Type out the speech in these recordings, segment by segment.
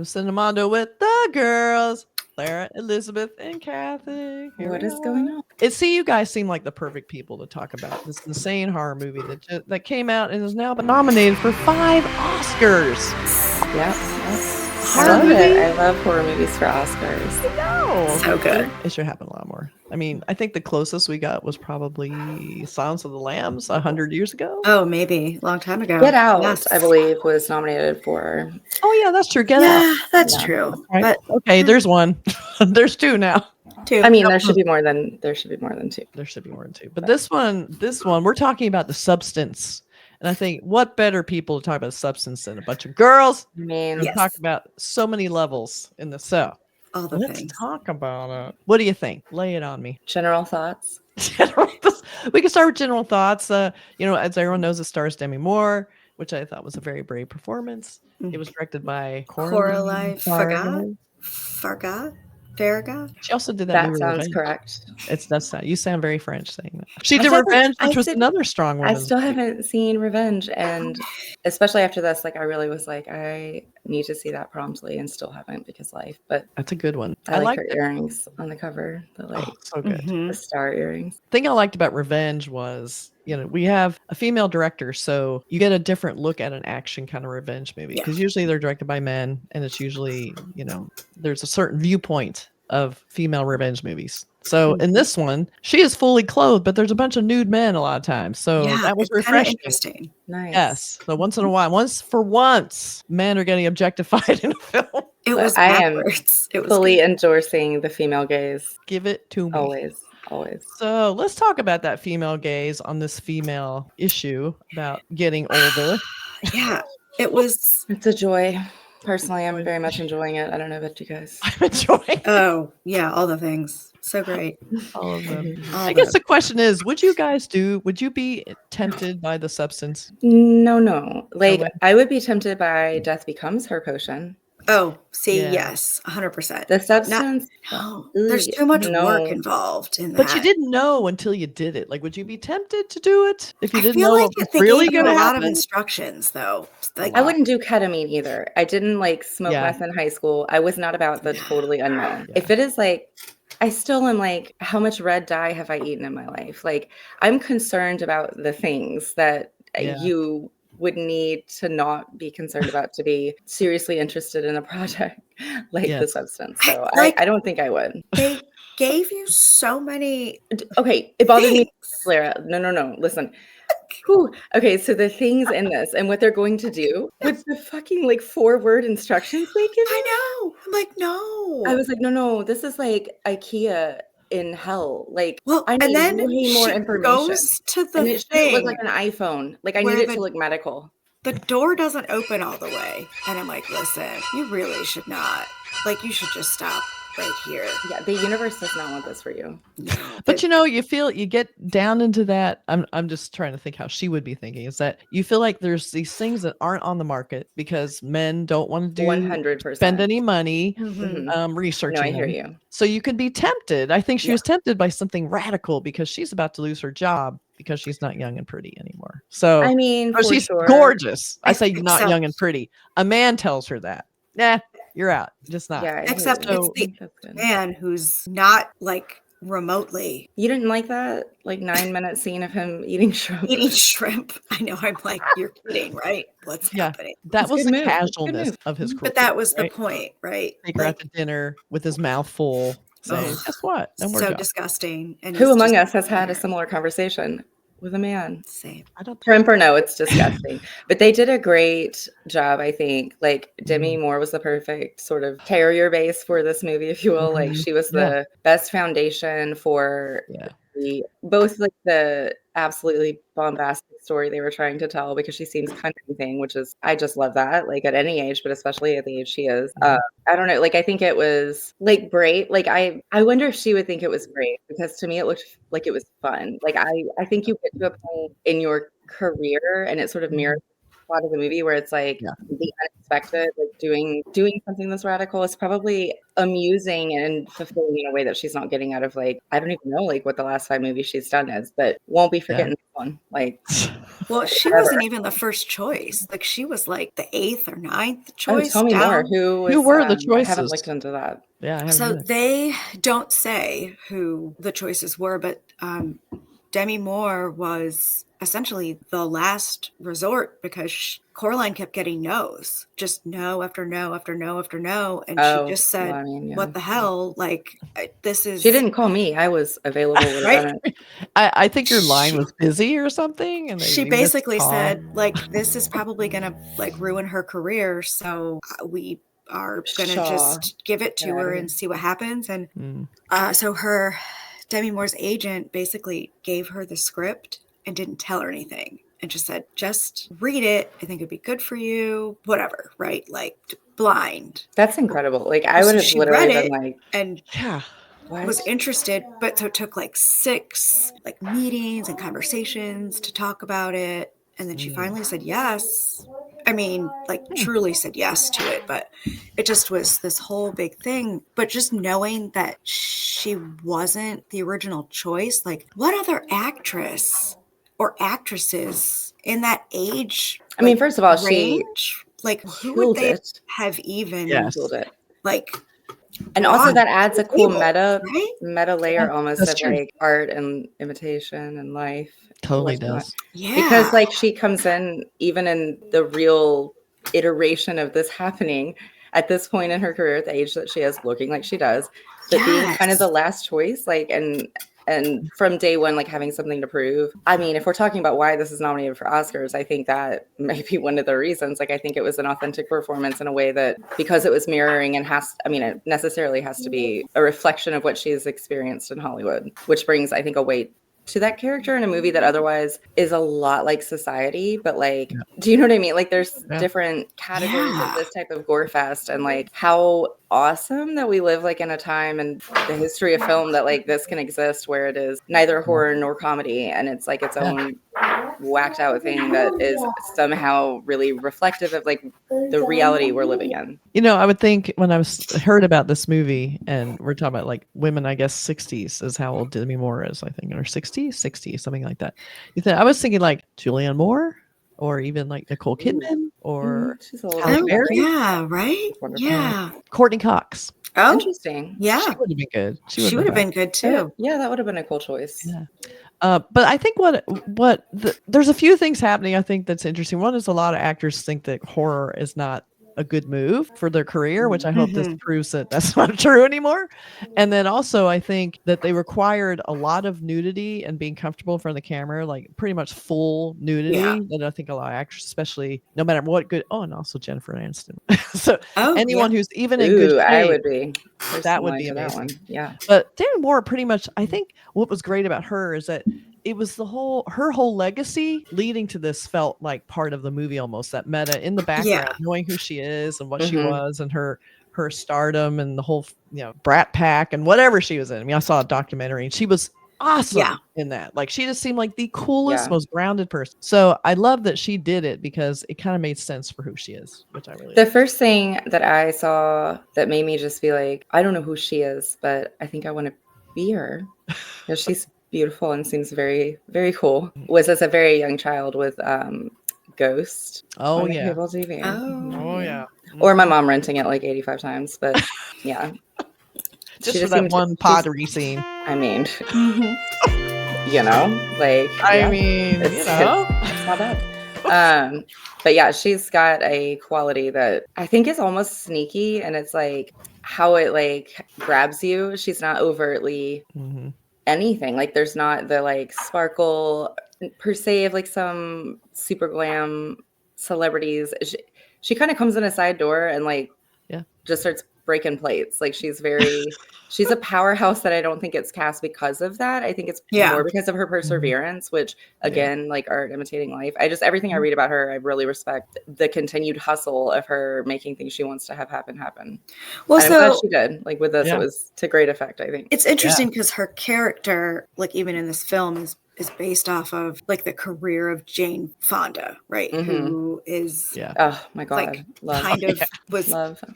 Cinemondo with the girls, Lara, Elisabeth, and Kathy. What is going on? You guys seem like the perfect people to talk about this insane horror movie that came out and has now been nominated for 5 Oscars. Yep. I love it. I love horror movies for Oscars. I know. So good. It should happen a lot more. I mean, I think the closest we got was probably Silence of the Lambs 100 years ago. Oh, maybe a long time ago. Get Out, yes. I believe, was nominated for. Oh yeah, that's true. Get Out. Yeah, that's true. Right. But okay, there's one. There's 2 now. 2. I mean, there should be more than 2. There should be more than 2. But this one, we're talking about the substance. And I think what better people to talk about substance than a bunch of girls? I mean, we talk about so many levels in the show. All the Let's things. talk about it. What do you think? Lay it on me. General thoughts. We can start with general thoughts. As everyone knows, it stars Demi Moore, which I thought was a very brave performance. It was directed by Coralie Fargeat. She also did that. That movie sounds Revenge. correct. That's not. You sound very French saying that. She did Revenge, which was another strong one. I still haven't seen Revenge, and especially after this, I really was like, I need to see that promptly, and still haven't because life. But that's a good one. I like her earrings on the cover. So good. The star earrings. The thing I liked about Revenge was, we have a female director, so you get a different look at an action kind of revenge movie because usually they're directed by men, and it's usually, there's a certain viewpoint of female revenge movies. So in this one, she is fully clothed, but there's a bunch of nude men a lot of times. So that was refreshing. Interesting. Nice. Yes. So once in a while, once for once, men are getting objectified in a film. It was backwards. I am fully endorsing the female gaze. Give it to me. Always. So let's talk about that female gaze on this female issue about getting older. Yeah, it's a joy. Personally, I'm very much enjoying it. I don't know about you guys. I'm enjoying it. Oh, yeah, all the things. So great. All of them. I guess the question is, would you be tempted by the substance? No. I would be tempted by Death Becomes Her potion. Oh, see, yes, 100%. The substance. There's too much work involved in that. But you didn't know until you did it. Would you be tempted to do it if you didn't know like what was really going to happen? A lot of instructions, though. I wouldn't do ketamine either. I didn't smoke meth in high school. I was not about the totally unknown. If it is I still am how much red dye have I eaten in my life? I'm concerned about the things that you would need to not be concerned about to be seriously interested in a project the substance. So I don't think I would. They gave you so many. Okay, it bothered me, Lara. No. Listen. Whew. Okay, so the things in this and what they're going to do with the fucking 4-word instructions they give you. I know. I'm no. I was no. This is IKEA in hell. I need then way more information. Goes to the and thing. It look like an iPhone. I need it to look medical. The door doesn't open all the way, and I'm listen, you really should not. You should just stop right here. Yeah, the universe does not want this for you. But you get down into that. I'm just trying to think how she would be thinking. Is that you feel like there's these things that aren't on the market because men don't want to 100% spend any money researching. No, I hear you. So you could be tempted. I think she was tempted by something radical because she's about to lose her job because she's not young and pretty anymore. So I mean, she's gorgeous. I say not young and pretty. A man tells her that. Nah, you're out. Just not. Yeah, except it's the man who's not remotely. You didn't like that 9-minute scene of him eating shrimp? Eating shrimp. I know. I'm you're kidding, right? What's happening? That was the casualness of his career. But that was the point, right? Take her out to dinner with his mouth full. Saying, guess what? So disgusting. And who among us has had a similar conversation with a man? Same. I don't shrimp or no, it's disgusting. But they did a great job, I think. Demi Moore was the perfect sort of carrier base for this movie, if you will. She was the best foundation for both the absolutely bombastic story they were trying to tell, because she seems kind of anything, which is, I just love that, at any age, but especially at the age she is. I don't know, I think it was great. I wonder if she would think it was great, because to me it looked like it was fun. I think you get to a point in your career and it sort of mirrors plot of the movie where it's like the unexpected, like doing something this radical is probably amusing and fulfilling in a way that she's not getting out of like, I don't even know like what the last 5 movies she's done is, but won't be forgetting this one. Like, well, she wasn't even the first choice. Like she was like the 8th or 9th choice. Tell me more. Who were the I choices? haven't looked into that. Yeah. So they don't say who the choices were, but Demi Moore was essentially the last resort because Coraline kept getting no's, just no after no after no after no, and she just said, well, I mean, "What the hell? Like this is." She didn't call me. I was available. Right? I think your line was busy or something, and she basically said, "Like this is probably going to like ruin her career, so we are going to just give it to her and see what happens." And so her Demi Moore's agent basically gave her the script and didn't tell her anything and just said, just read it. I think it'd be good for you, whatever, right? Like blind. That's incredible. Like I would have literally been like, and was interested, but so it took like 6 like meetings and conversations to talk about it. And then she finally said yes. I mean, like truly said yes to it, but it just was this whole big thing. But just knowing that she wasn't the original choice, like what other actress or actresses in that age? I mean, first of all, range, like who would they have even like? And also that adds a cool meta layer almost of like art and imitation and life. Totally does. Yeah. Because like she comes in even in the real iteration of this happening at this point in her career at the age that she is, looking like she does, but being kind of the last choice, like and from day one, like having something to prove. I mean, if we're talking about why this is nominated for Oscars, I think that may be one of the reasons. Like, I think it was an authentic performance in a way that, because it was mirroring and it necessarily has to be a reflection of what she has experienced in Hollywood, which brings, I think, a weight to that character in a movie that otherwise is a lot like Society, but like, do you know what I mean? Like there's different categories of this type of gore fest, and like how awesome that we live like in a time in the history of film that like this can exist where it is neither horror nor comedy, and it's like its own whacked out thing that is somehow really reflective of like the reality we're living in. You know, I would think when I heard about this movie, and we're talking about like women, I guess 60s is how old Demi Moore is, I think, or 60, something like that. I was thinking like Julianne Moore, or even like Nicole Kidman, or Halle Berry. Yeah, right. Yeah, Courtney Cox. Oh, interesting. Yeah, she would have been good. She would have been good too. Yeah, that would have been a cool choice. Yeah. But I think there's a few things happening, I think, that's interesting. One is a lot of actors think that horror is not a good move for their career, which I hope this proves that that's not true anymore. And then also I think that they required a lot of nudity and being comfortable in front of the camera, like pretty much full nudity. And I think a lot of actors, especially no matter what good, and also Jennifer Aniston. So anyone who's even in good shape, I would be. That would be amazing. Yeah. But Demi Moore, pretty much, I think what was great about her is that it was her whole legacy leading to this felt like part of the movie, almost that meta in the background, knowing who she is and what she was, and her stardom and the whole, Brat Pack and whatever she was in. I mean, I saw a documentary and she was awesome in that. Like she just seemed like the coolest, most grounded person. So I love that she did it because it kind of made sense for who she is, which I really The first thing that I saw that made me just be like, I don't know who she is, but I think I want to be her. She's beautiful and seems very, very cool. Was as a very young child with Ghost. Oh yeah. Cable TV. Oh yeah. Or my mom renting it like 85 times, but yeah. Just for that one pottery scene. I mean, like, it's not bad. But yeah, she's got a quality that I think is almost sneaky, and it's like how it like grabs you. She's not overtly anything. Like there's not the like sparkle per se of like some super glam celebrities. She kind of comes in a side door and like just starts breaking plates. Like she's a powerhouse that I don't think it's cast because of that. I think it's more because of her perseverance, which again, like art imitating life. Everything I read about her, I really respect the continued hustle of her making things she wants to have happen. Well, and I'm glad she did. Like with this, it was to great effect, I think. It's interesting because her character, like even in this film, is is based off of like the career of Jane Fonda, right? Who is oh my God, like kind of was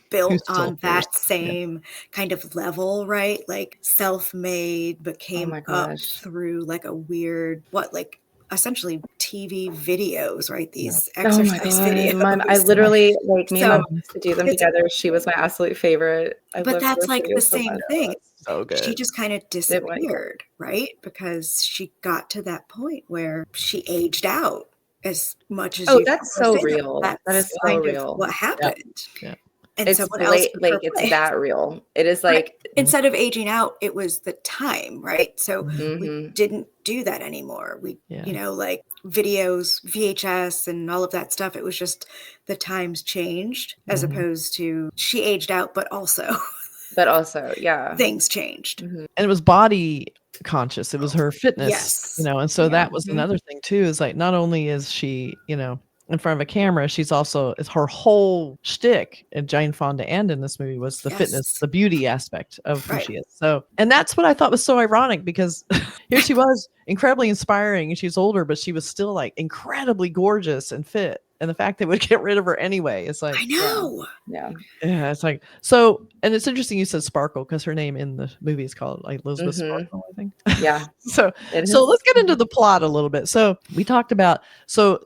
built on that same kind of level, right? Like self-made, but came up through like a weird essentially TV videos, right? These exercise videos. I literally like me and my mom used to do them together. She was my absolute favorite. But that's like the same thing. So good. She just kind of disappeared, right? Because she got to that point where she aged out as much as that's so real. That is so real. What happened. Yeah. And it's someone else it's that real. It is like instead of aging out, it was the time, right? So we didn't do that anymore. We like videos, VHS and all of that stuff. It was just the times changed as opposed to she aged out, but also things changed. And it was body conscious. It was her fitness, and so that was another thing too, is like, not only is she, in front of a camera, she's also, it's her whole shtick in Jane Fonda and in this movie was the fitness, the beauty aspect of who she is. So, and that's what I thought was so ironic, because here she was incredibly inspiring and she's older, but she was still like incredibly gorgeous and fit. And the fact they would get rid of her anyway, it's like, I know. Yeah, it's like, so, and it's interesting you said Sparkle, because her name in the movie is called like Elisabeth Sparkle, I think. Yeah. So let's get into the plot a little bit. So we talked about,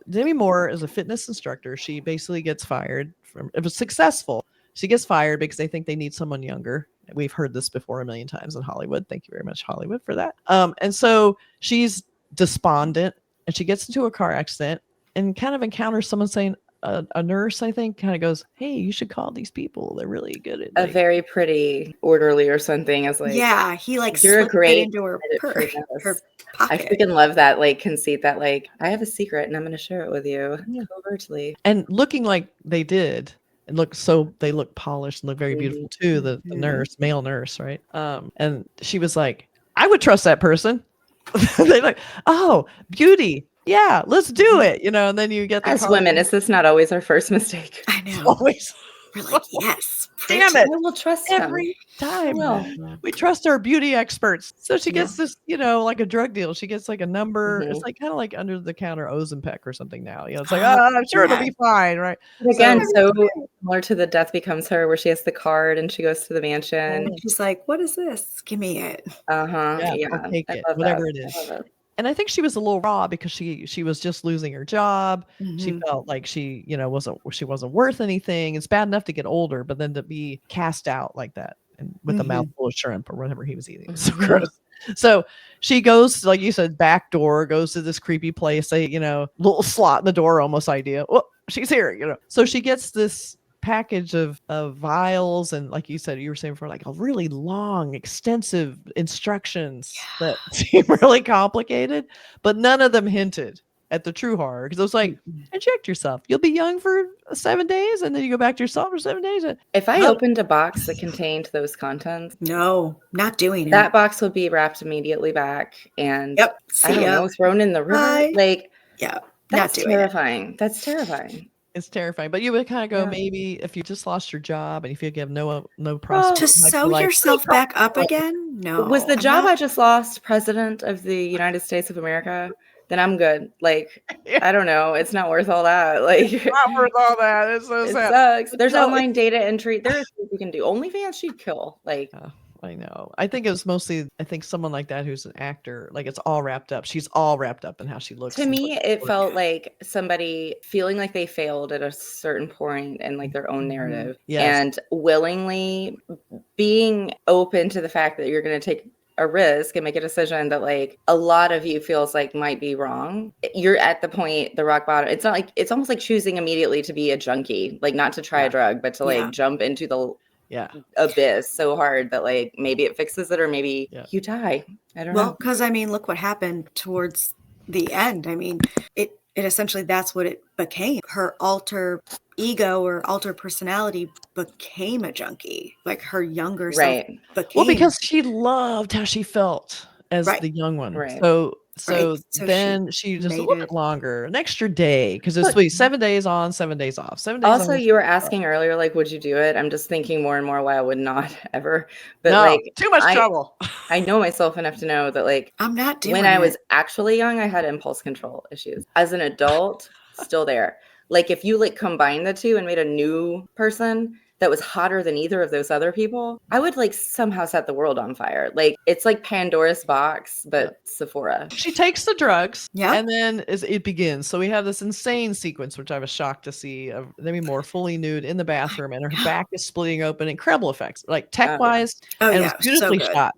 Demi Moore is a fitness instructor. She basically gets fired it was successful. She gets fired because they think they need someone younger. We've heard this before a million times in Hollywood. Thank you very much, Hollywood, for that. And so she's despondent and she gets into a car accident and kind of encounters someone saying, a nurse, I think, kind of goes, "Hey, you should call these people. They're really good at a very pretty orderly or something." Is like, he like you're a great into her pocket. I freaking love that like conceit that like, I have a secret and I'm going to share it with you covertly. And looking like they did, and they look polished and look very beautiful too. The nurse, male nurse, right? And she was like, "I would trust that person." They like, "Oh, beauty. Yeah, let's do it." And then you get as women, is this not always our first mistake? I know. Always. We're like, yes, damn it. I will trust every time. We trust our beauty experts. So she gets this, like a drug deal. She gets like a number. It's like kind of like under the counter Ozempic or something now. It's like, I'm sure it'll be fine, right? Again, so similar to the Death Becomes Her, where she has the card and she goes to the mansion. And she's like, "What is this? Give me it." Yeah. I'll take it, whatever it is. And I think she was a little raw because she was just losing her job. She felt like she, wasn't worth anything. It's bad enough to get older, but then to be cast out like that and with a mouthful of shrimp or whatever he was eating. It was so gross. So she goes, like you said, back door, goes to this creepy place, little slot in the door almost idea. Well, she's here, So she gets this package of vials, and like you said, you were saying before, like a really long, extensive instructions that seem really complicated, but none of them hinted at the true horror, because it was like, inject yourself, you'll be young for 7 days, and then you go back to yourself for 7 days. If I opened a box that contained those contents, no, not doing it. That box would be wrapped immediately back, and I don't know, thrown in the river. That's terrifying. That's terrifying. It's terrifying, but you would kind of go, maybe if you just lost your job and you feel you have no prospect to sew yourself back up again. No, was the job I just lost president of the United States of America? Then I'm good. Like, I don't know. It's not worth all that. Like, it's not worth all that. It's so sad. Sucks. There's online data entry. There is things you can do. OnlyFans, she'd kill. Like. I know. I think it was mostly, someone like that who's an actor, like it's all wrapped up. She's all wrapped up in how she looks. To me, it felt like somebody feeling like they failed at a certain point in like their own narrative, and willingly being open to the fact that you're going to take a risk and make a decision that like a lot of you feels like might be wrong. You're at the point, the rock bottom. It's not like, it's almost like choosing immediately to be a junkie, like not to try a drug, but to like jump into the abyss so hard that like maybe it fixes it or maybe you die. I don't know. Well, because I mean, look what happened towards the end. I mean, it essentially, that's what it became. Her alter ego or alter personality became a junkie. Like her younger self became. Well, because she loved how she felt as the young one. So So Right. So then she just a made little it. bit longer, an extra day, because it's Look. wait, 7 days on, 7 days off. 7 days Also, on. you were asking earlier, like, would you do it? I'm just thinking more and more why I would not ever. But No, like, too much I trouble. I know myself enough to know that like I'm not doing when I it. was actually young, I had impulse control issues. As an adult, still there. Like if you like combine the two and made a new person that was hotter than either of those other people, I would like somehow set the world on fire. Like it's like Pandora's box, but Sephora. She takes the drugs, Yeah. and then it begins. So we have this insane sequence, which I was shocked to see, of Demi Moore fully nude in the bathroom, and her back is splitting open. Incredible effects, like tech-wise, Oh, and it yeah. was beautifully So good. shot.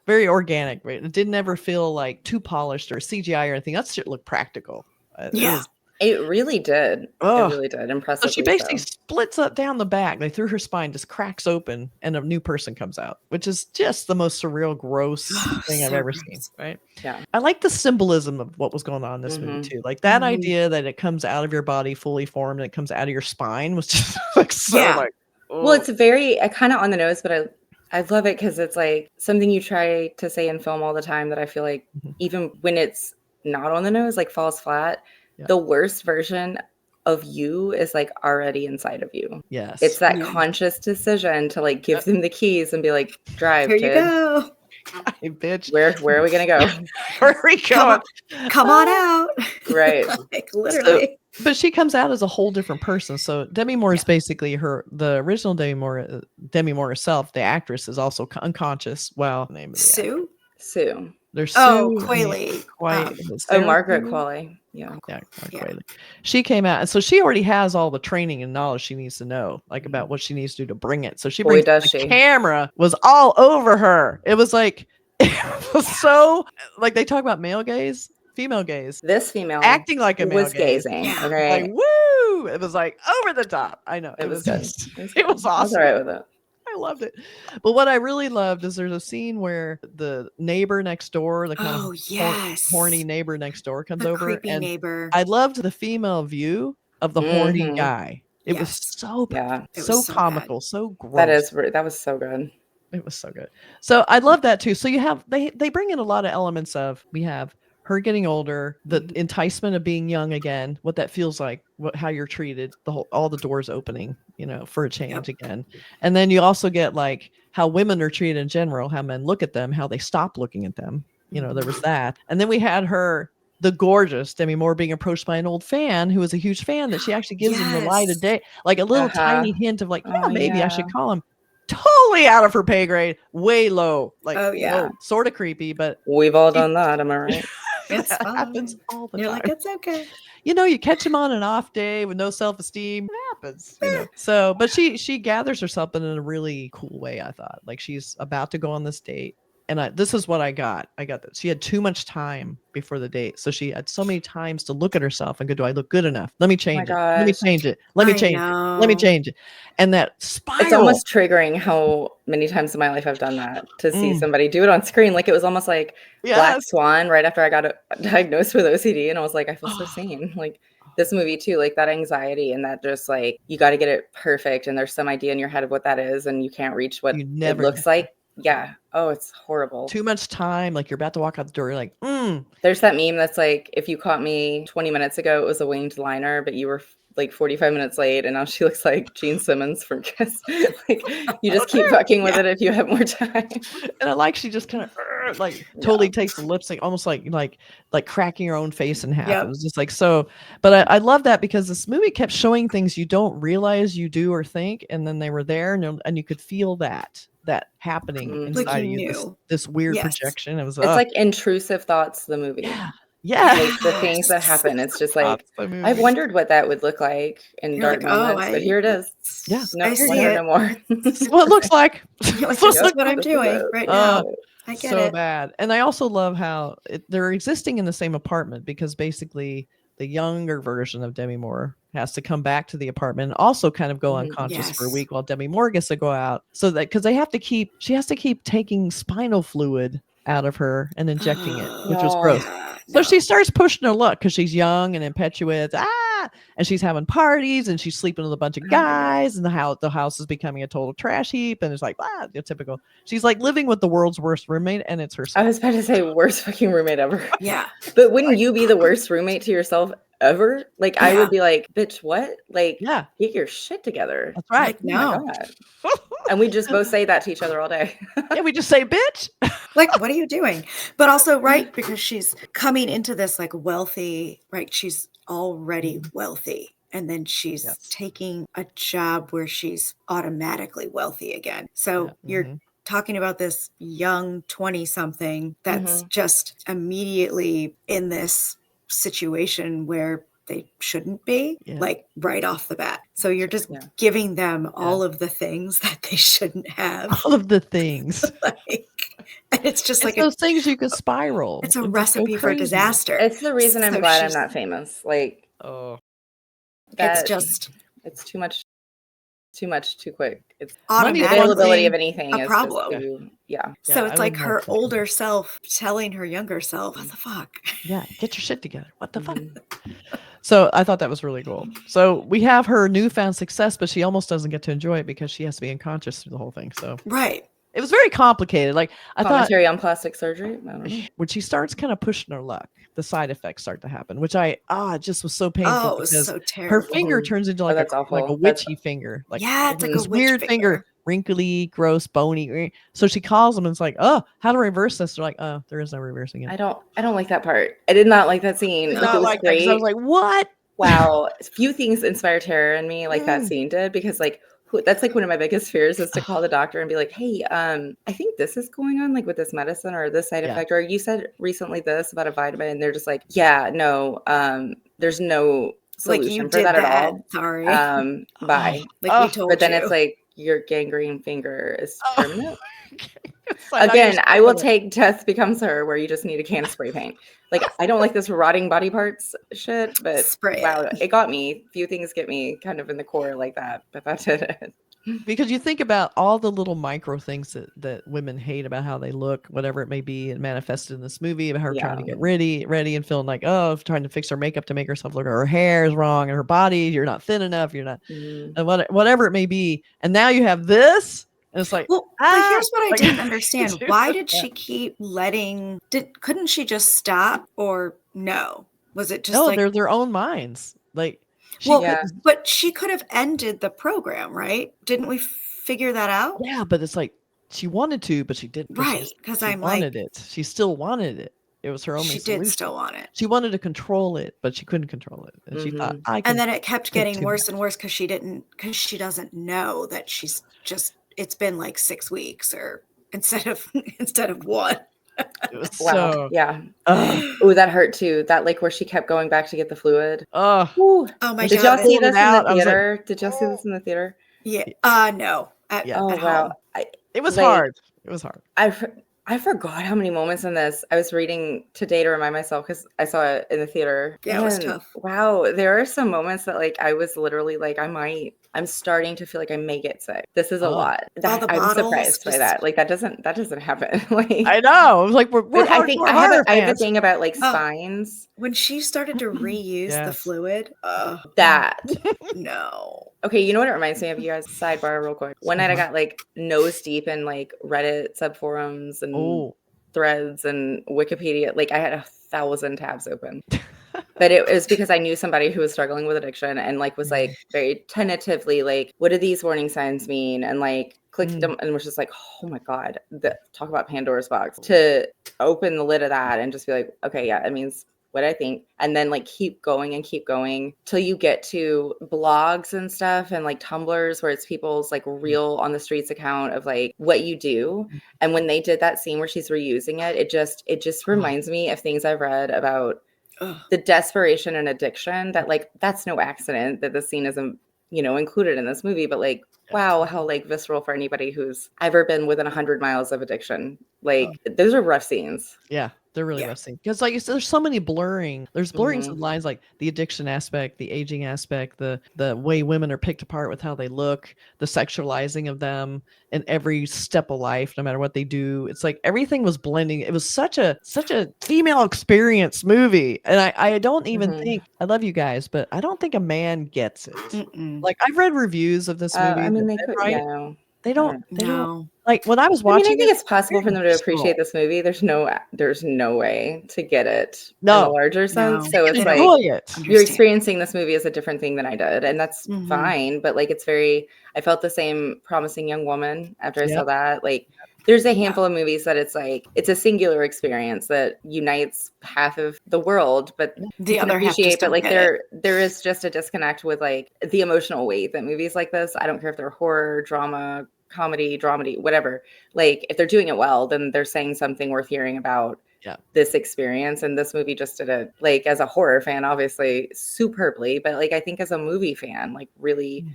Very organic. Right? It didn't ever feel like too polished or CGI or anything. That shit looked practical. Yeah. It really did. It really did. So Impressively she basically so. splits up down the back. They through her spine just cracks open, and a new person comes out, which is just the most surreal, gross thing I've So ever gross. seen. Right? Yeah. I like the symbolism of what was going on in this movie too. Like that idea that it comes out of your body fully formed and it comes out of your spine was just like so Yeah. like. Well, it's very kind of on the nose, but I love it because it's like something you try to say in film all the time that I feel like even when it's not on the nose, like falls flat. Yeah. The worst version of you is like already inside of you. Yes. It's that Yeah. conscious decision to like give them the keys and be like, drive, Here kid. you go. Hey, bitch. Where are we gonna go? Where are we going? Come on out. Right. Like literally. But she comes out as a whole different person. So Demi Moore is basically the original Demi Moore herself. The actress is also unconscious. Well, the name of the actress. Sue. There's Oh, Sue, Qualley. Margaret Qualley. Yeah. Qualley. She came out, and so she already has all the training and knowledge she needs to know, like about what she needs to do to bring it. So she brings the camera was all over her. It was like it was so like they talk about male gaze, female gaze. This female acting like a male was gaze. gazing. Yeah. Okay. Like woo! It was like over the top. I know It was just good. it was I was awesome. all right with it. I loved it. But what I really loved is there's a scene where the neighbor next door, the kind of horny neighbor next door comes over. Creepy and neighbor. I loved the female view of the horny guy. It was so comical, so gross. That was so good. It was so good. So I love that too. So you have they bring in a lot of elements of we have her getting older, the enticement of being young again, what that feels like, how you're treated, all the doors opening, for a change again. And then you also get like how women are treated in general, how men look at them, how they stop looking at them. There was that. And then we had her, the gorgeous Demi Moore, being approached by an old fan who was a huge fan that she actually gives him the light of day, like a little tiny hint of like, maybe I should call him. Totally out of her pay grade, way low, like sort of creepy, but we've all done that. Am I right? It's that happens all the time. You're like, it's okay. You catch him on an off day with no self-esteem. It happens. So, but she gathers herself in a really cool way. I thought, like she's about to go on this date, and this is what I got. I got that she had too much time before the date, so she had so many times to look at herself and go, "Do I look good enough? Let me change it. Let me change it. Let me change it. Let me change it." And that spiral. It's almost triggering how many times in my life I've done that to see somebody do it on screen. Like it was almost like Black Swan right after I got diagnosed with OCD, and I was like, I feel so seen. Like this movie too, like that anxiety and that just like you got to get it perfect, and there's some idea in your head of what that is, and you can't reach what it looks like. Yeah. Oh, it's horrible. Too much time. Like you're about to walk out the door. You're like, There's that meme that's like, if you caught me 20 minutes ago, it was a winged liner, but you were like 45 minutes late, and now she looks like Gene Simmons from Kiss. Like you just keep fucking with it if you have more time. And I like she just kind of like totally takes the lip sync, almost like cracking her own face in half. It was just like so. But I love that because this movie kept showing things you don't realize you do or think, and then they were there, and you could feel that happening inside of you. This weird projection. It's like intrusive thoughts. The movie. Yeah. Like the things that happen. It's just like I've wondered what that would look like in dark moments, but here it is. Yeah. No, I see it. No more. This is what it looks like. This is what I'm doing right now. I get it. So bad. And I also love how they're existing in the same apartment because basically the younger version of Demi Moore has to come back to the apartment and also kind of go unconscious for a week while Demi Moore gets to go out. So that because she has to keep taking spinal fluid out of her and injecting it, which was gross. So she starts pushing her luck because she's young and impetuous. And she's having parties and she's sleeping with a bunch of guys, and the house is becoming a total trash heap. And it's like, typical. She's like living with the world's worst roommate, and it's herself. I was about to say worst fucking roommate ever. Yeah. But wouldn't you be the worst roommate to yourself ever? Like, I would be like, bitch, what? Like, get your shit together. That's right. Oh my God. And we just both say that to each other all day. Yeah, we just say, bitch. Like, what are you doing? But also, right, because she's coming into this like wealthy, right? She's already wealthy. And then she's taking a job where she's automatically wealthy again. So you're talking about this young 20-something that's just immediately in this situation where they shouldn't be, like right off the bat. So you're just giving them all of the things that they shouldn't have. All of the things. And it's just like those things you could spiral. It's a recipe for disaster. It's the reason I'm glad I'm not famous. Like, it's too much, too quick. It's the availability of anything a is problem. So it's like her older self telling her younger self, what the fuck? Yeah, get your shit together. What the fuck? So I thought that was really cool. So we have her newfound success, but she almost doesn't get to enjoy it because she has to be unconscious through the whole thing. So it was very complicated. Like I commentary on plastic surgery. I don't know. When she starts kind of pushing her luck, the side effects start to happen, which it just was so painful. Oh, it was so terrible. Her finger turns into like a witchy finger. Like it's like this a weird finger, wrinkly, gross, bony. So she calls them and it's like, oh, how to reverse this? They're like, oh, there is no reversing it. I don't like that part. I did not like that scene. Like, it was great. I was like, what? Wow. Few things inspire terror in me, like that scene did, because like that's like one of my biggest fears is to call the doctor and be like, hey, I think this is going on like with this medicine or this side effect, or you said recently this about a vitamin, and they're just like, no, there's no solution for that at all. Sorry. Bye. Like we told but then you. it's like your gangrene finger is permanent. Again, I will take Death Becomes Her, where you just need a can of spray paint. Like, I don't like this rotting body parts shit, but wow, it got me. Few things get me kind of in the core like that, but that did it. Because you think about all the little micro things that women hate about how they look, whatever it may be, and manifested in this movie about her trying to get ready and feeling like, trying to fix her makeup to make herself look, her hair is wrong and her body, you're not thin enough, you're not, and whatever it may be. And now you have this. And it's like, but here's what I didn't understand. Why did she keep couldn't she just stop, or no? Was it just they're their own minds. Like, but she could have ended the program, right? Didn't we figure that out? Yeah, but it's like she wanted to, but she didn't. Right, because she wanted it. She still wanted it. It was her only solution. She did still want it. She wanted to control it, but she couldn't control it. And she thought, and then it kept getting worse and worse because she doesn't know that she's just. It's been like 6 weeks, or instead of one. It was Oh, that hurt too. That like where she kept going back to get the fluid. Oh my God! Did y'all see this in the theater? Did y'all see this in the theater? Yeah. No. Wow. It was hard. It was hard. I forgot how many moments in this I was reading today to remind myself, because I saw it in the theater. Yeah, it was tough. Wow, there are some moments that like I was literally like, I'm starting to feel like I may get sick. This is a lot. I'm surprised by that. Like that doesn't happen. Like I know. It was like I think I have a thing about like spines. When she started to reuse the fluid, no. Okay, you know what it reminds me of, you guys? Sidebar real quick. One night I got like nose deep in like Reddit subforums and threads and Wikipedia. Like I had 1,000 tabs open. But it was because I knew somebody who was struggling with addiction and like was like very tentatively like, what do these warning signs mean? And like clicked them and was just like, oh my God, talk about Pandora's box. To open the lid of that and just be like, okay, yeah, it means what I think. And then like keep going till you get to blogs and stuff and like Tumblrs where it's people's like real on the streets account of like what you do. And when they did that scene where she's reusing it, it just reminds me of things I've read about the desperation and addiction, that like that's no accident that the scene isn't included in this movie, but like wow, how like visceral for anybody who's ever been within 100 miles of addiction. Like those are rough scenes. Yeah, They're really rough scenes because, like you said, there's so many blurring. There's blurrings of lines, like the addiction aspect, the aging aspect, the way women are picked apart with how they look, the sexualizing of them in every step of life, no matter what they do. It's like everything was blending. It was such a female experience movie, and I don't even think, I love you guys, but I don't think a man gets it. Like, I've read reviews of this movie. I mean, that they could, right? They don't. No. Like, when I was I mean, watching I think it's possible for them to personal. appreciate this movie. There's no way to get it in No. a larger sense. No. So it's like Enjoy it. you're experiencing this movie as a different thing than I did, and that's fine. But like, it's very. I felt the same Promising Young Woman after I saw that. Like, there's a handful of movies that it's like it's a singular experience that unites half of the world, but the other half just but like don't get there is just a disconnect with like the emotional weight that movies like this. I don't care if they're horror, drama, comedy, dramedy, whatever. Like, if they're doing it well, then they're saying something worth hearing about this experience. And this movie just did it, like, as a horror fan, obviously superbly, but like, I think as a movie fan, like really,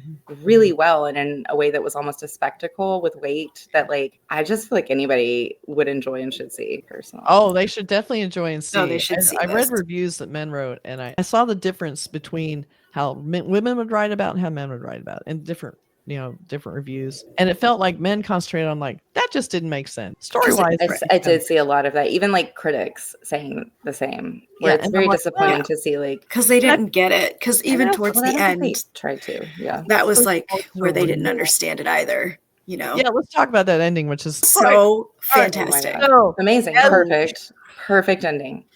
really well, and in a way that was almost a spectacle with weight that like, I just feel like anybody would enjoy and should see personally. Oh, they should definitely enjoy and see. Oh, they should see I read this. reviews that men wrote, and I saw the difference between how women would write about and how men would write about it, and different reviews. And it felt like men concentrated on like, that just didn't make sense. Story-wise. I did see a lot of that. Even like critics saying the same. Where it's very disappointing to see, like, because they didn't get it. Because even towards the end, tried to. Yeah. That was like where they didn't understand it either. You know? Yeah, let's talk about that ending, which is so fantastic. Oh, amazing. Perfect ending.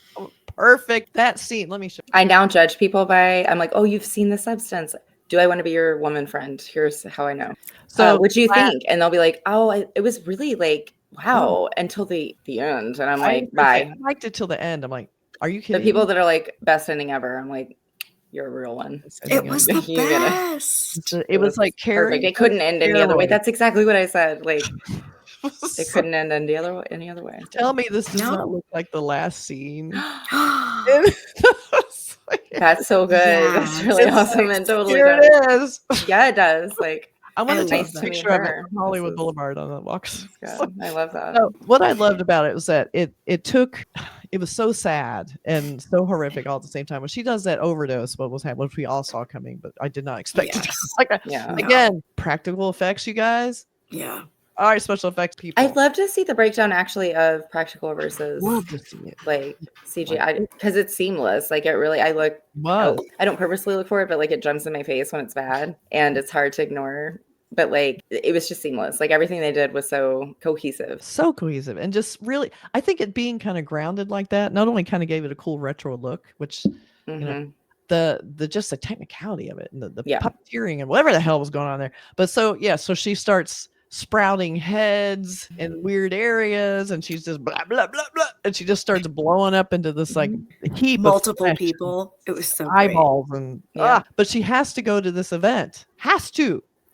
Perfect. That scene. Let me show you. I now judge people by, I'm like, oh, you've seen The Substance. Do I want to be your woman friend? Here's how I know. So what do you think? And they'll be like, oh, it was really like, wow, until the end. And I'm like, bye. I liked it till the end. I'm like, are you kidding? The people that are like, best ending ever. I'm like, you're a real one. It was the best. It was like perfect. It couldn't end any other way. That's exactly what I said. Like, it couldn't end any other way. Tell me this does not look like the last scene. That's so good. Yeah, that's really awesome and totally here does. It is. Yeah, it does. Like, I want to take nice a to meet picture of it her. from Hollywood Boulevard on that walk. I love that. So what I loved about it was that it was so sad and so horrific all at the same time. When she does that overdose, what was happening, which we all saw coming, but I did not expect it. Like, again, practical effects, you guys. Yeah. All right, special effects people. I'd love to see the breakdown actually of practical versus like CGI, because it's seamless. Like, it really, I don't purposely look for it, but like, it jumps in my face when it's bad and it's hard to ignore. But like, it was just seamless. Like, everything they did was so cohesive. And just really, I think it being kind of grounded like that not only kind of gave it a cool retro look, which you know, the just the technicality of it and the puppeteering and whatever the hell was going on there. But so she starts sprouting heads in weird areas, and she's just blah blah blah blah, and she just starts blowing up into this like heap multiple of people. It was so eyeballs and but she has to go to this event.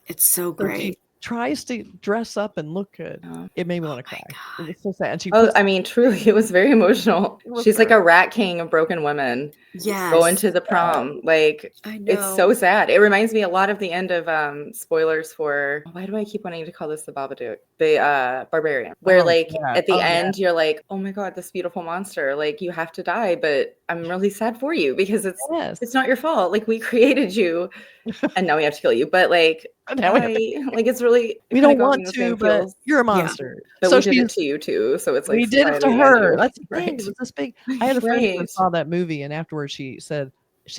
It's so great. She tries to dress up and look good. It made me want to cry. It was so sad. And she I mean, truly, it was very emotional. She's like a rat king of broken women. Yes. Going to the prom. Like, I know. It's so sad. It reminds me a lot of the end of spoilers for, why do I keep wanting to call this the Babadook? The Barbarian. Where at the end, you're like, oh my God, this beautiful monster. Like, you have to die, but I'm really sad for you because it's not your fault. Like, we created you and now we have to kill you. But like, it's really, we don't want to, but you're a monster. Yeah. But so we did it to you too. So it's like, we did it to her. That's the thing. Right. It was this big. I had a friend who saw that movie, and afterwards she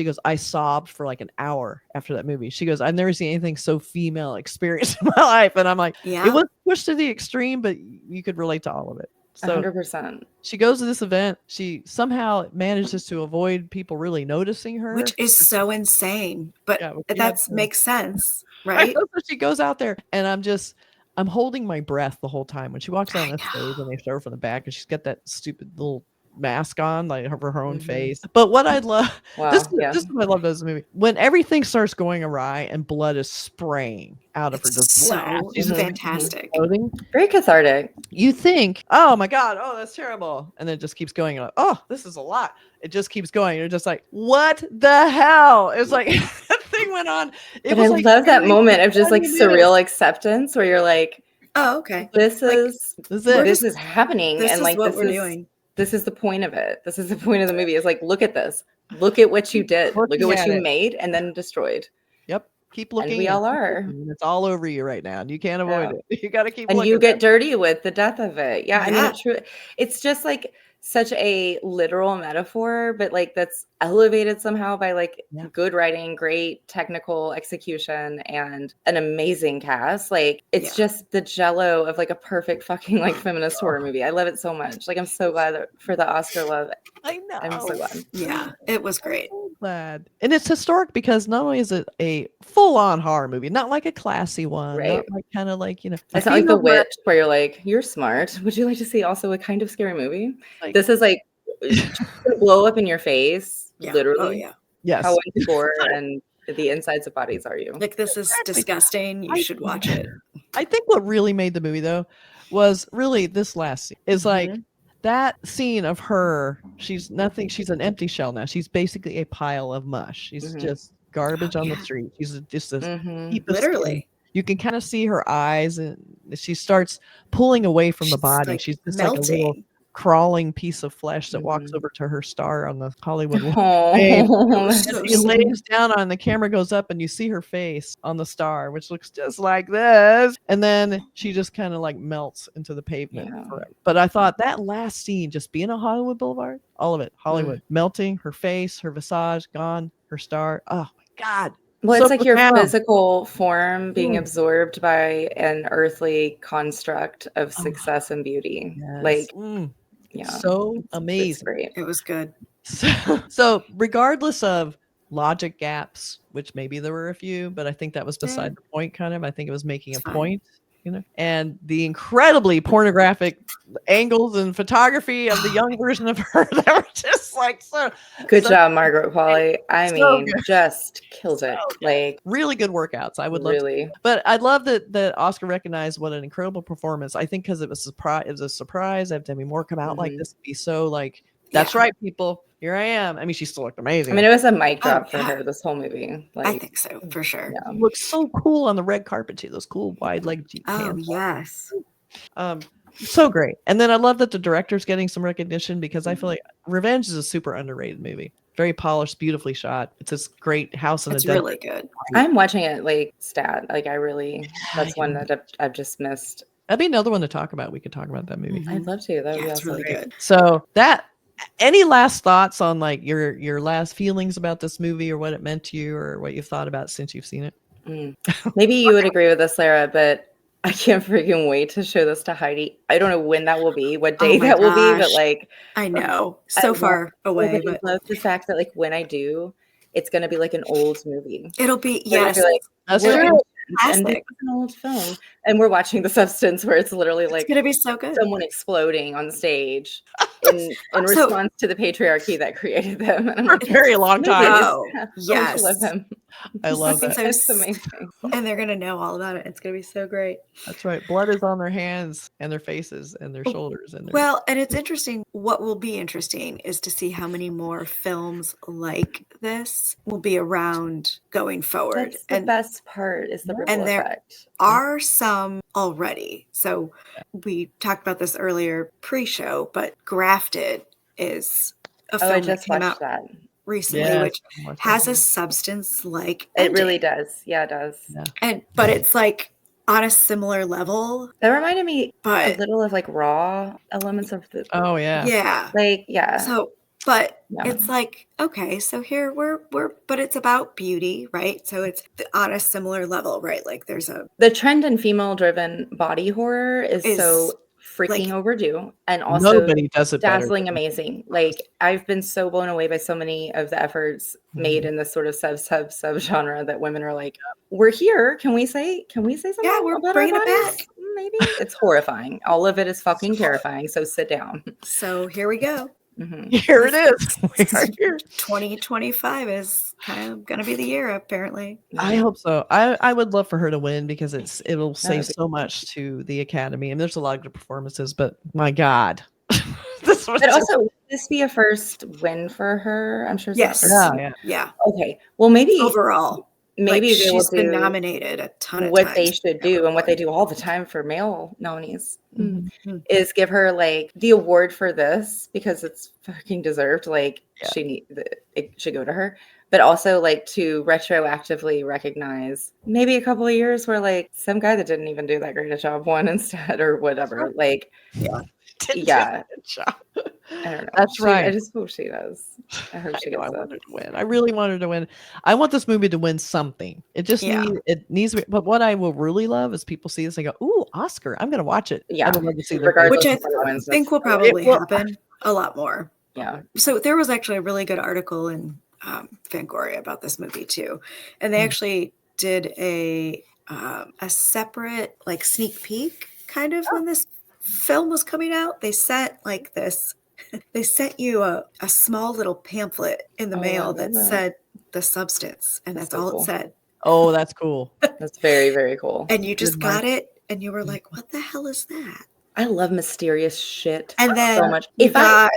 goes, I sobbed for like an hour after that movie. She goes, I've never seen anything so female experience in my life. And I'm like, it was pushed to the extreme, but you could relate to all of it. So 100%. She goes to this event. She somehow manages to avoid people really noticing her, which is so insane. But that makes sense, right? So she goes out there, and I'm holding my breath the whole time when she walks down the stage and they show her from the back, and she's got that stupid little mask on, like her own face. But what I love, this is what I love about this movie, when everything starts going awry and blood is spraying out of her, just so fantastic, very cathartic. You think, oh my God, oh that's terrible, and then it just keeps going. Like, oh, this is a lot. It just keeps going. You're just like, what the hell? It's like that thing went on. I love that moment of just like surreal acceptance, where you're like, oh, okay, this is happening, this and is like what this we're doing. this is the point of it. This is the point of the movie. Is like, look at this. Look at what you did. Look at what you made and then destroyed. Yep. Keep looking. And we all are. And it's all over you right now. And you can't avoid it. You got to keep and looking. You get dirty with the death of it. Yeah. I mean, it's just like such a literal metaphor, but like that's elevated somehow by like good writing, great technical execution, and an amazing cast. Like it's just the jello of like a perfect fucking like feminist horror movie. I love it so much. Like I'm so glad for the Oscar love. I know. I'm so glad. Yeah, it was great. Glad. And it's historic because not only is it a full-on horror movie, not like a classy one, not like kind of like, it's not like The Witch where you're like, you're smart. Would you like to see also a kind of scary movie? Like, this is like gonna blow up in your face, literally. Oh yeah. Yes. How into gore and the insides of bodies are you? Like this is disgusting. You should watch it. I think what really made the movie though was really this last scene. Is like that scene of her, she's nothing, she's an empty shell now. She's basically a pile of mush. She's just garbage on the street. She's just a heap of literally skin. You can kind of see her eyes, and she starts pulling away from the body. Like she's just melting. like a little crawling piece of flesh that walks over to her star on the Hollywood she lays down on the camera, goes up, and you see her face on the star, which looks just like this, and then she just kind of like melts into the pavement forever. But I thought that last scene, just being on Hollywood Boulevard, all of it, Hollywood, melting, her face, her visage gone, her star, oh my God. Well, it's like your physical form being absorbed by an earthly construct of success and beauty. Like, so amazing. It's great. It was good. So regardless of logic gaps, which maybe there were a few, but I think that was beside the point, kind of. I think it was making a point, you know, and the incredibly pornographic angles and photography of the young version of her that were just like so good job, Margaret Qualley. I mean, just killed it. Like really good workouts. I would love to. But I love that Oscar recognized what an incredible performance. I think because it was a surprise. I have Demi Moore come out like this and be so like, that's right, people. Here I am. I mean, she still looked amazing. I mean, it was a mic drop for her this whole movie. Like, I think so, for sure. Yeah. Looks so cool on the red carpet too. Those cool wide leg Jeep pants. Yes. So great. And then I love that the director's getting some recognition because I feel like Revenge is a super underrated movie. Very polished, beautifully shot. It's this great house in a desert. It's really good. I'm watching it like stat. Like I really, that's one that I've just missed. That'd be another one to talk about. We could talk about that movie. I'd love to. That would be awesome. Really good. So any last thoughts on like your last feelings about this movie or what it meant to you or what you've thought about since you've seen it? Maybe you would agree with this, Lara, but I can't freaking wait to show this to Heidi. I don't know when that will be, what day that will be, but like I know so far away. But I love the fact that like when I do, it's gonna be like an old movie. It'll be that's true. And this is an old film, and we're watching The Substance, where it's literally like it's gonna be so good. Someone exploding on stage in response to the patriarchy that created them. And I'm for a very long time. Oh, yes, I love him. I love that. It's amazing, and they're gonna know all about it. It's gonna be so great. That's right. Blood is on their hands and their faces and their shoulders and well, and it's interesting. What will be interesting is to see how many more films like this will be around going forward. That's the best part is the ripple effect. Are some already. So we talked about this earlier pre-show, but Grafted is a film that came out recently, which has a substance like it really does. Yeah, it does. Yeah. But it's like on a similar level. That reminded me a little of like Raw elements of the So but it's like, okay, so here we're but it's about beauty, right? So it's on a similar level, right? Like there's the trend in female driven body horror is so freaking overdue, and also nobody does it dazzling amazing. Like I've been so blown away by so many of the efforts made in this sort of sub genre that women are like, we're here. Can we say something? Yeah, we're bringing it back. Maybe it's horrifying. All of it is fucking terrifying. So sit down. So here we go. Here it is. We are here. 2025 is kind of going to be the year, apparently. I hope so. I would love for her to win because it'll say so much to the Academy. And there's a lot of good performances, but my God. But also, would this be a first win for her? I'm sure. Yes. Yeah. Okay. Well, maybe overall. maybe like, they will she's been do nominated a ton of what times. they should do, and what they do all the time for male nominees Mhm. is give her like the award for this because it's fucking deserved. Like Yeah. it should go to her, but also like to retroactively recognize maybe a couple of years where like some guy that didn't even do that great a job won instead or whatever. Like, Didn't yeah. do a good job. I don't know. That's right. I just hope she does. I hope she I know, gets I it. want her to win. I really want her to win. I want this movie to win something. It just Yeah. needs to be, but what I will really love is people see this and go, "Ooh, Oscar. I'm going to watch it." Yeah. I would love to see their Regardless Which faces. I of what wins, think will that's- probably will. happen a lot more. Yeah. So there was actually a really good article in Fangoria about this movie too, and they actually did a separate like sneak peek kind of when this film was coming out. They sent like this. They sent you a small little pamphlet in the Oh, I mail love that that. said the substance, and That's that's so all cool. it said. Oh, that's cool. That's very, very cool. And you just Good got it, and you were like, "What the hell is that?" I love mysterious shit And then so much. you If I got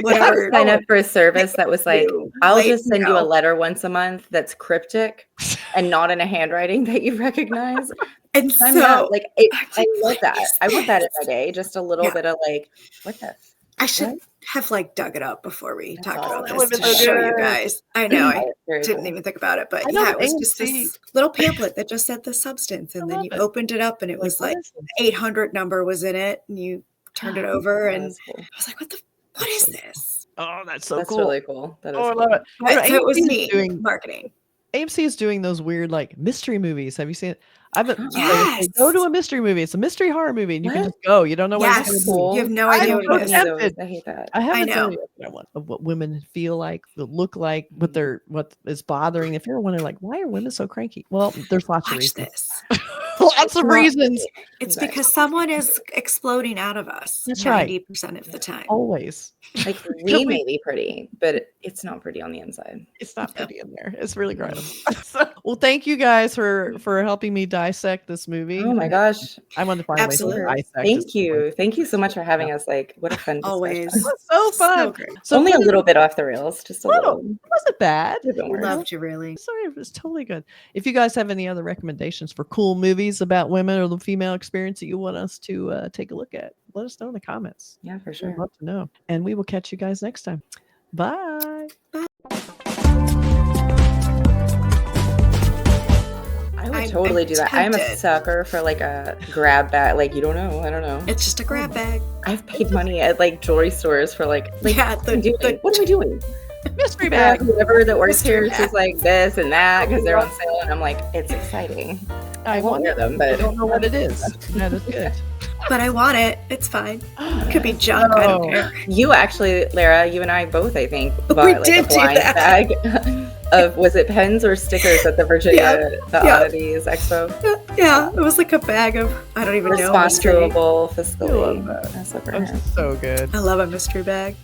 whatever. sign up for a service that was like, I'll Like, just send you a no. letter once a month that's cryptic and not in a handwriting that you recognize. And Sign me up. so Like, I'm I like, love "What that. is I want that in this?" my day. Just a little Yeah. bit of like, what the? I should What? have like dug it up before we That's talked awesome. about That this would've to been so show you good. guys. I know I Very didn't cool. even think about it, but I know yeah, the it was just AMC this little pamphlet that just said the substance, and then love you it. opened it up, and it was what like is this? 800 number was in it, and you turned it over, and That's cool. I was like, what is this? Oh, that's so That's cool. really cool. That is Oh, I cool. love it. You know, But, so it was AMC is neat doing marketing. AMC is doing those weird like mystery movies. Have you seen it? I've been Yes. go to a mystery movie. It's a mystery horror movie, and you can What? just go. You don't know what Yes. it's going to Cool. be. You have no I'm idea so what Don't it is. do those. tempted. I hate that. I haven't know. done it yet. I want of what women feel like, look like, what is bothering. If you're wondering, like, why are women so cranky? Well, there's lots of Watch reasons. this. Lots of reasons. It's Right. because someone is exploding out of us That's right. 90% of the time. Always. Like we may be pretty, but it's not pretty on the inside. It's not pretty in there. It's really gross. Well, thank you guys for helping me dissect this movie. Oh my gosh. I want to finally Absolutely. dissect. Thank you. Thank you so much for having us. Like, what a fun discussion. Always. It was so fun. So great. So Only a put it- little bit off the rails, just a little. little. It wasn't bad. Could've been worse. Loved you, really. Sorry, it was totally good. If you guys have any other recommendations for cool movies about women or the female experience that you want us to take a look at, let us know in the comments. Yeah, for I'd sure. love to know. And we will catch you guys next time. Bye. I would I'm totally do that. I'm a tempted. sucker for like a grab bag. Like, you don't know. I don't know. It's just a grab bag. I've paid money at like jewelry stores for like Yeah, what am I doing? What am I doing? Mystery Yeah, bag. whoever that works Mystery here is bag. just like this and that because they're on sale, and I'm like, it's exciting. I won't wear them, I but don't know what it is. That is good. But I want it. It's fine. It could be junk. I don't Oh. care. you actually, Lara, you and I both, I think, We bought like did a do blind that. bag of was it pens or stickers at the Virginia Oddities Expo? Yeah, it was like a bag of, I don't even know. Mystery. Responsible I fiscally. love that. That's super That's nice. so good. I love a mystery bag.